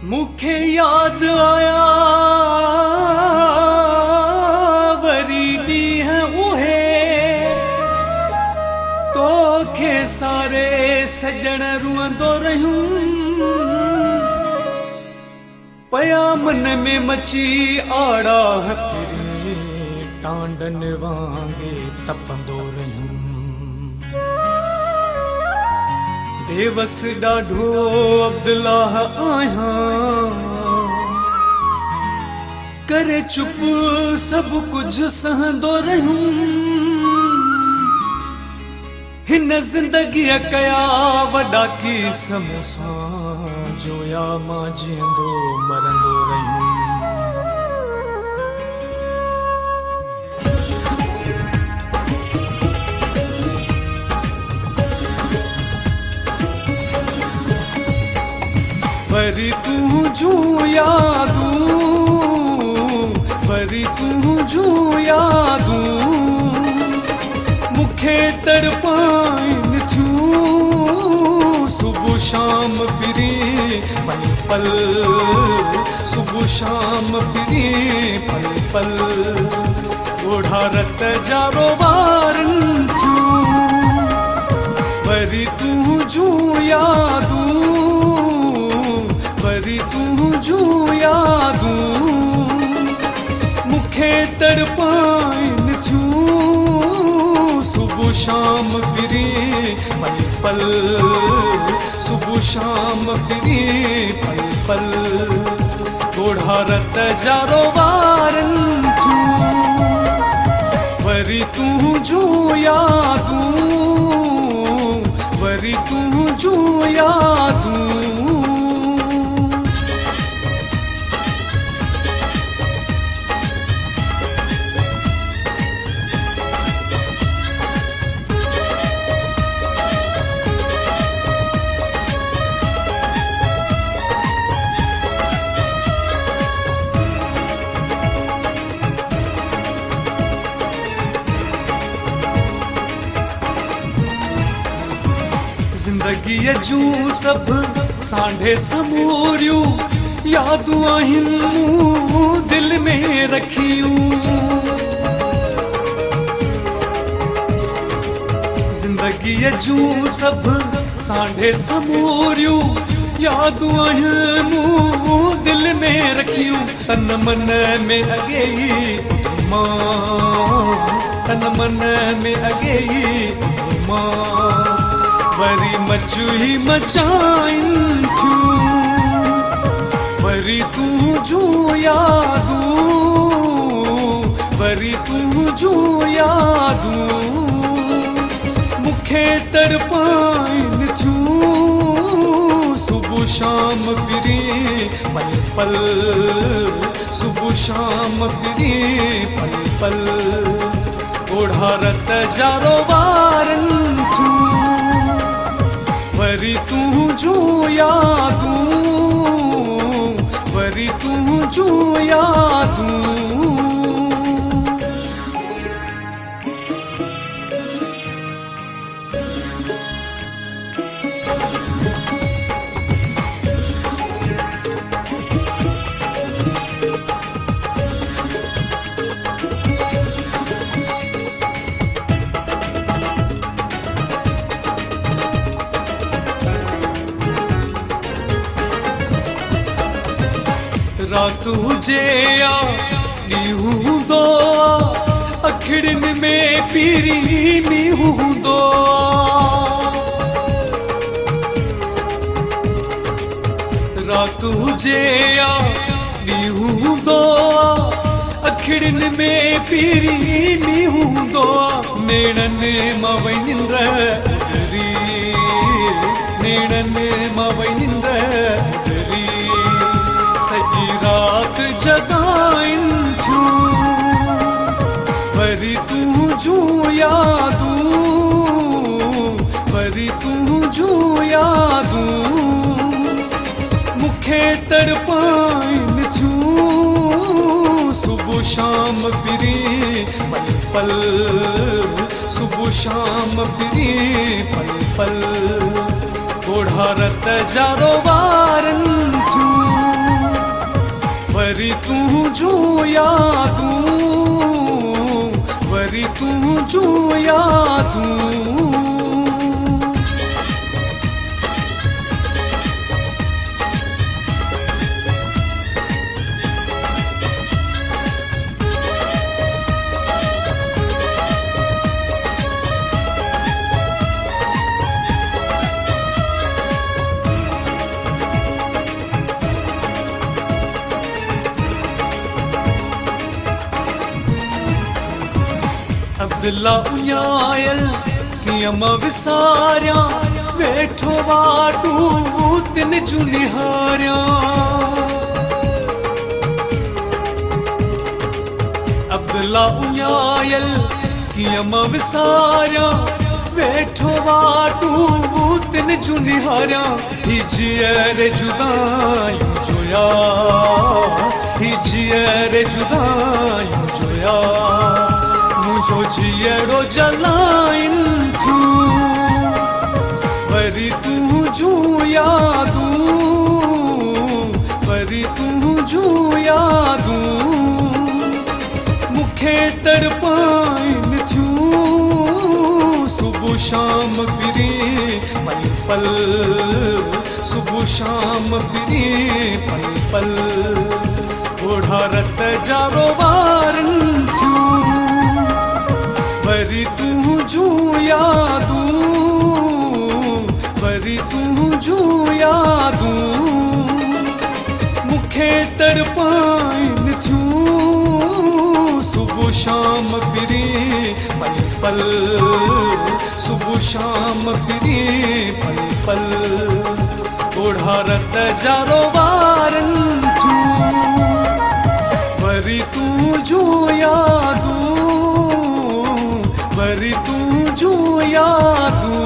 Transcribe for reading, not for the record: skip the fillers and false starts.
मुखे याद आया वरी ॾींहं उहे तोखे सारे सजण रुअंदो रहियूं पया मन में मची आड़ा हपरी टांडन वांगे तपंदो रहियूं बेवस ॾाढो अब्दुल्लाह आहियां करे चुप सभु कुझु सहंदो रहियूं हिन ज़िंदगीअ कया वॾा की समूसा जोया मां जीअंदो मरंदो रहियूं वरी तुझूं यादूं वरी तुझूं यादूं मुखे तड़पाइन थियूं सुबुह शाम फिरी पल पल सुबुह शाम फिरी पल पल ओढ़ा रत जा रोवारनि थियूं वरी तुझूं यादूं वरी तुझूं यादूं मुखे तड़पाइन थियूं सुबुह शाम फिरी पल पल सुबुह शाम फिरी पल पल ओढ़ा रत जा रोवारनि थियूं वरी तुझूं यादूं वरी तुझूं यादूं ज़िंदगीअ जूं सभु सांढे समूरियूं यादूं आहिनि मूं दिलि में रखियूं ज़िंदगीअ जूं सभु सांढे समूरियूं यादूं आहिनि मूं दिलि में रखियूं तन मन में अॻे ई मां तन मन में अॻे ई मां वरी मचूही मचाइन थियूं वरी तुझूं यादूं वरी तुझूं यादूं मुखे तड़पाइन थियूं सुबुह शाम फिरी पल पल सुबुह शाम फिरी पल पल ओढ़ा रत जा रोवारनि थियूं वरी तुझूं यादूं वरी तुझूं यादूं रात हुजे या ॾींहुं हूंदो अखिड़ियुनि में पीरी मींहुं हूंदो रात हुजे या ॾींहुं हूंदो अखिड़ियुनि में पीरी मींहुं हूंदो नेणनि मां वई निंड उॾरी नेणनि मां वई निंड उॾरी सॼी राति जगाइन थियूं वरी तुझूं यादूं वरी तुझूं यादूं मुखे तड़पाइन थियूं सुबुह शाम फिरी पल पल सुबुह शाम फिरी पल पल ओढ़ा रत जा रोवारनि थियूं वरी तुंहिंजूं यादूं, वरी तुंहिंजूं यादूं। अब्दुल्ला उञायल कीअं मां विसारियां, वेठो वाटू तिन जूं निहारियां। अब्दुल्ला उञायल कीअं मां विसारियां, वेठो वाटू तिन जूं निहारियां। ही जीअर जुदायूं जो यार, ही जीअर जुदायूं जो यार, मुझो जीअरो जलाइन थियूं। वरी तुंहिंजूं यादूं, वरी तुंहिंजूं यादूं, मूंखे तड़पाइन थियूं। सुबुह शाम फिरी पल पल, सुबुह शाम फिरी पल पल, ओढ़ा रत जा रोवारनि थियूं। वरी तुंहिंजूं यादूं, वरी तुंहिंजूं यादूं, मूंखे तड़पाइन थियूं। सुबुह शाम फिरी पल पल, सुबुह शाम फिरी पल पल, ओढ़ा रत जा रोवारनि थियूं। वरी तुंहिंजूं यादूं, वरी तुंहिंजूं यादूं।